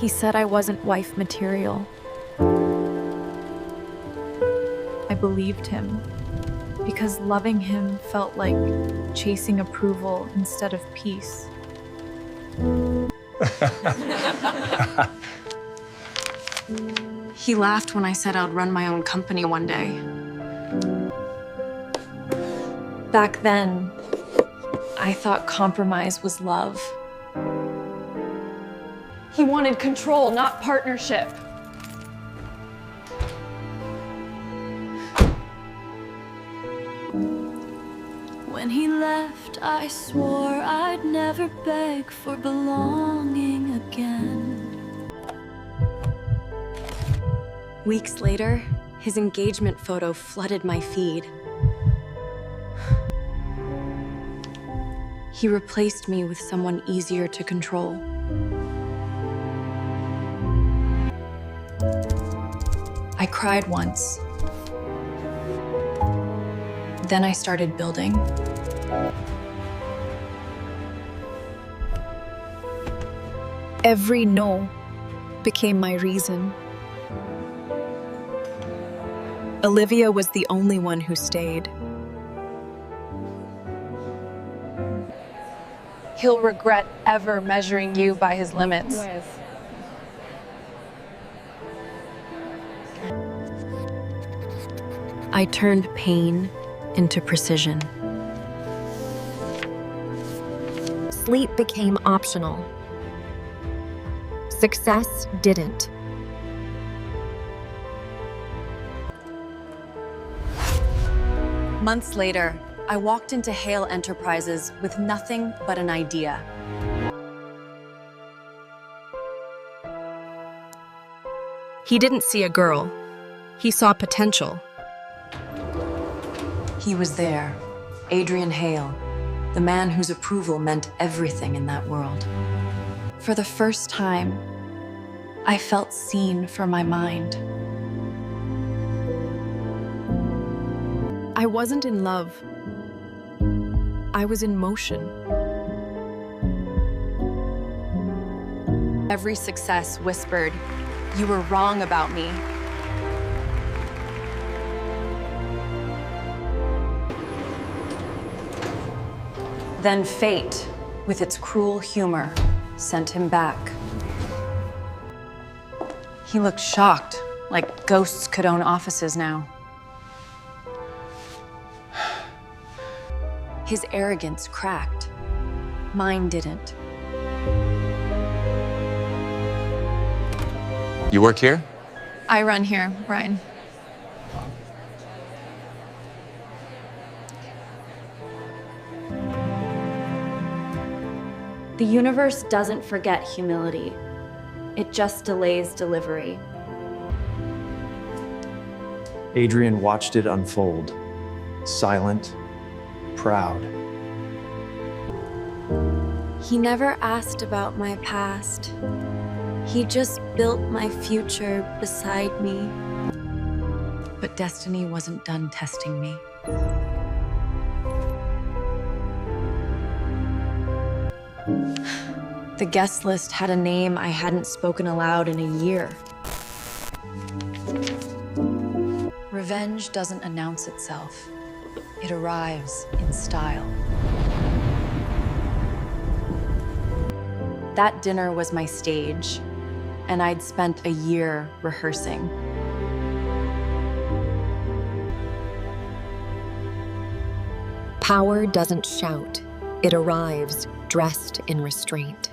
He said I wasn't wife material. I believed him because loving him felt like chasing approval instead of peace. He laughed when I said I'd run my own company one day. Back then, I thought compromise was love. He wanted control, not partnership. When he left, I swore I'd never beg for belonging again. Weeks later, his engagement photo flooded my feed. He replaced me with someone easier to control. I cried once. Then I started building. Every no became my reason. Olivia was the only one who stayed. He'll regret ever measuring you by his limits. I turned pain into precision. Sleep became optional. Success didn't. Months later, I walked into Hale Enterprises with nothing but an idea. He didn't see a girl. He saw potential. He was there, Adrian Hale, the man whose approval meant everything in that world. For the first time, I felt seen for my mind. I wasn't in love. I was in motion. Every success whispered, "You were wrong about me." Then fate, with its cruel humor, sent him back. He looked shocked, like ghosts could own offices now. His arrogance cracked. Mine didn't. You work here? I run here, Ryan. The universe doesn't forget humility. It just delays delivery. Adrian watched it unfold, silent, proud. He never asked about my past. He just built my future beside me. But destiny wasn't done testing me. The guest list had a name I hadn't spoken aloud in a year. Revenge doesn't announce itself. It arrives in style. That dinner was my stage, and I'd spent a year rehearsing. Power doesn't shout. It arrives dressed in restraint.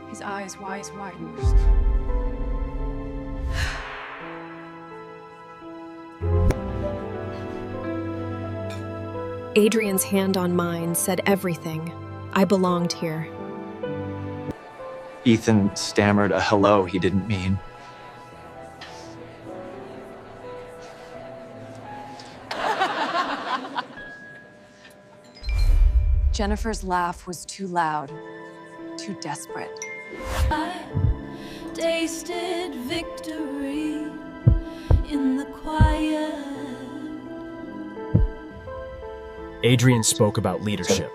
His eyes wide. Adrian's hand on mine said everything. I belonged here. Ethan stammered a hello he didn't mean. Jennifer's laugh was too loud, too desperate. I tasted victory in the quiet. Adrian spoke about leadership.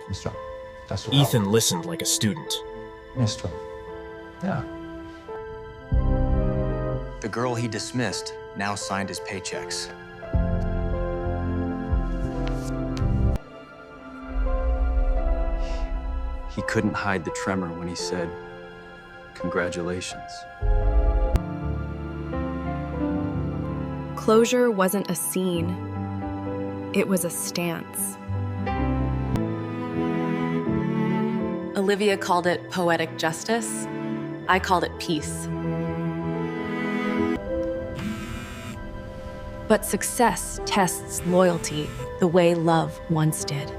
Ethan listened like a student. Yeah. The girl he dismissed now signed his paychecks. He couldn't hide the tremor when he said, "Congratulations." Closure wasn't a scene, it was a stance. Olivia called it poetic justice. I called it peace. But success tests loyalty the way love once did.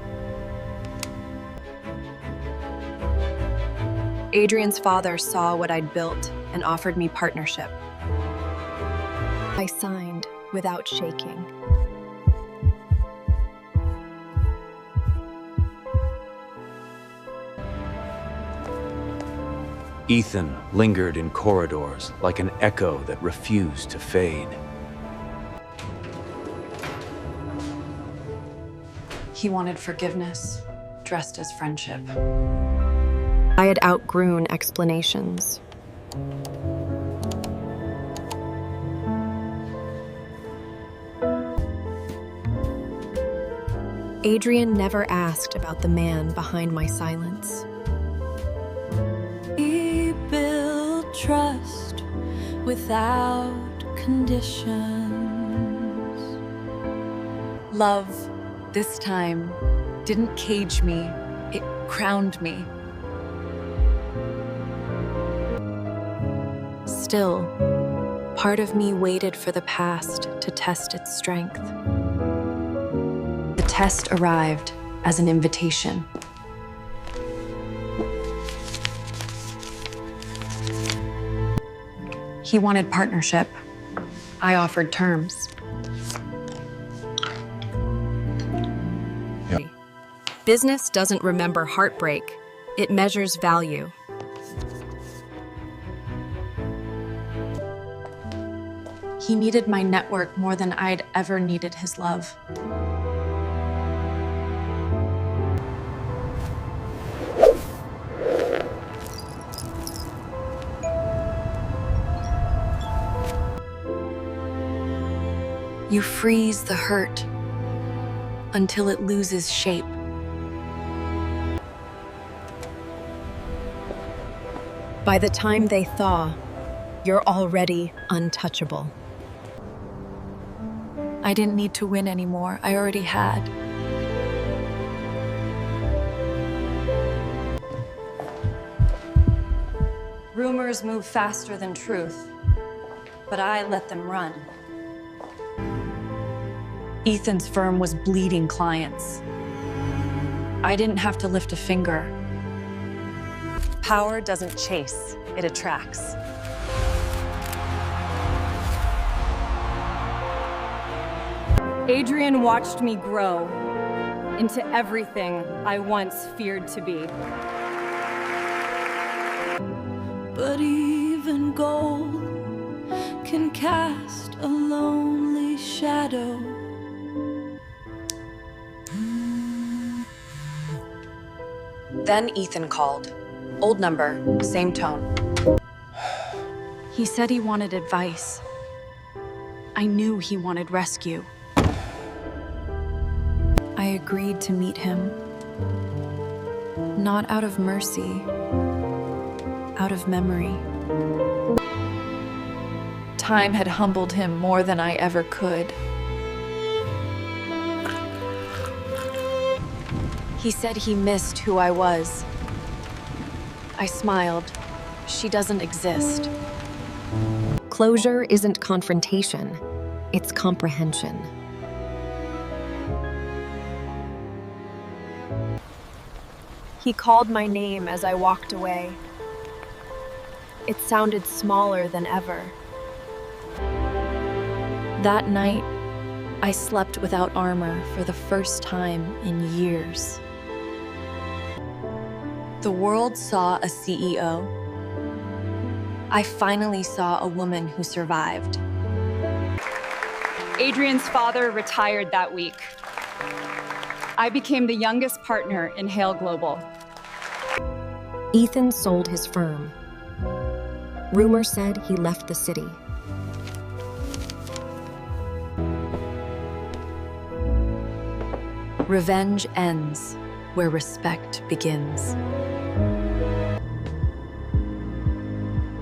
Adrian's father saw what I'd built and offered me partnership. I signed without shaking. Ethan lingered in corridors like an echo that refused to fade. He wanted forgiveness, dressed as friendship. I had outgrown explanations. Adrian never asked about the man behind my silence. We build trust without conditions. Love, this time, didn't cage me, it crowned me. Still, part of me waited for the past to test its strength. The test arrived as an invitation. He wanted partnership. I offered terms. Business doesn't remember heartbreak, it measures value. He needed my network more than I'd ever needed his love. You freeze the hurt until it loses shape. By the time they thaw, you're already untouchable. I didn't need to win anymore. I already had. Rumors move faster than truth, but I let them run. Ethan's firm was bleeding clients. I didn't have to lift a finger. Power doesn't chase, it attracts. Adrian watched me grow into everything I once feared to be. But even gold can cast a lonely shadow. Then Ethan called. Old number, same tone. He said he wanted advice. I knew he wanted rescue. I agreed to meet him. Not out of mercy, out of memory. Time had humbled him more than I ever could. He said he missed who I was. I smiled. She doesn't exist. Closure isn't confrontation, it's comprehension. He called my name as I walked away. It sounded smaller than ever. That night, I slept without armor for the first time in years. The world saw a CEO. I finally saw a woman who survived. Adrian's father retired that week. I became the youngest partner in Hale Global. Ethan sold his firm. Rumor said he left the city. Revenge ends where respect begins.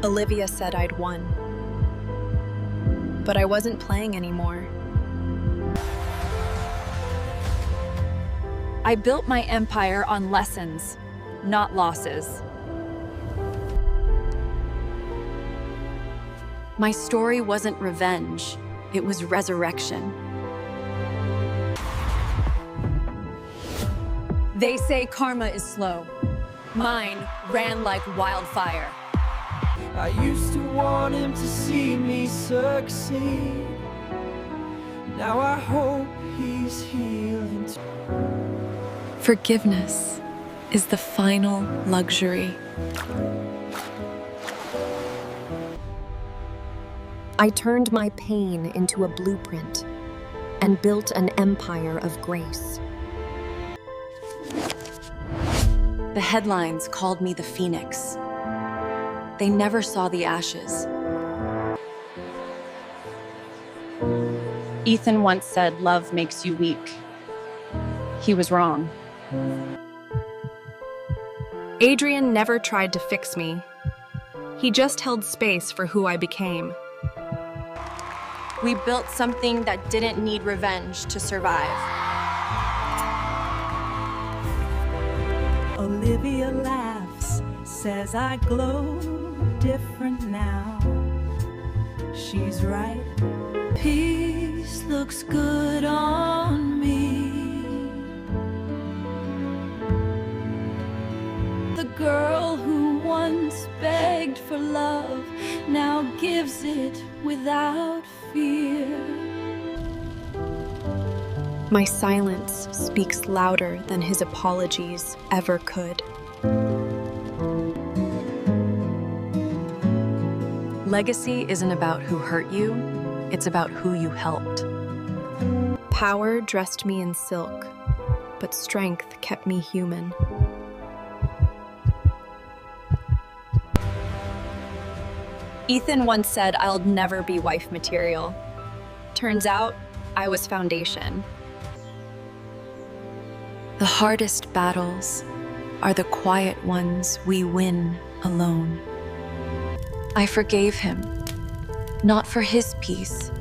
Olivia said I'd won. But I wasn't playing anymore. I built my empire on lessons, not losses. My story wasn't revenge, it was resurrection. They say karma is slow. Mine ran like wildfire. I used to want him to see me succeed. Now I hope he's healing too. Forgiveness is the final luxury. I turned my pain into a blueprint and built an empire of grace. The headlines called me the Phoenix. They never saw the ashes. Ethan once said love makes you weak. He was wrong. Adrian never tried to fix me. He just held space for who I became. We built something that didn't need revenge to survive. Olivia laughs, says I glow different now. She's right. Peace looks good on me. The girl who once begged for love now gives it without fear. My silence speaks louder than his apologies ever could. Legacy isn't about who hurt you, it's about who you helped. Power dressed me in silk, but strength kept me human. Ethan once said I'll never be wife material. Turns out, I was foundation. The hardest battles are the quiet ones we win alone. I forgave him, not for his peace,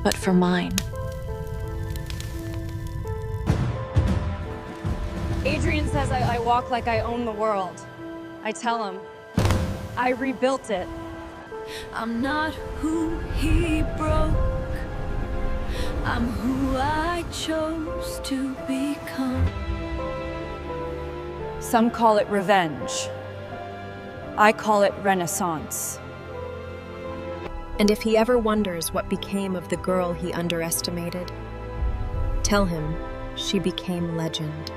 but for mine. Adrian says I walk like I own the world. I tell him, I rebuilt it. I'm not who he broke. I'm who I chose to become. Some call it revenge. I call it renaissance. And if he ever wonders what became of the girl he underestimated, tell him she became legend.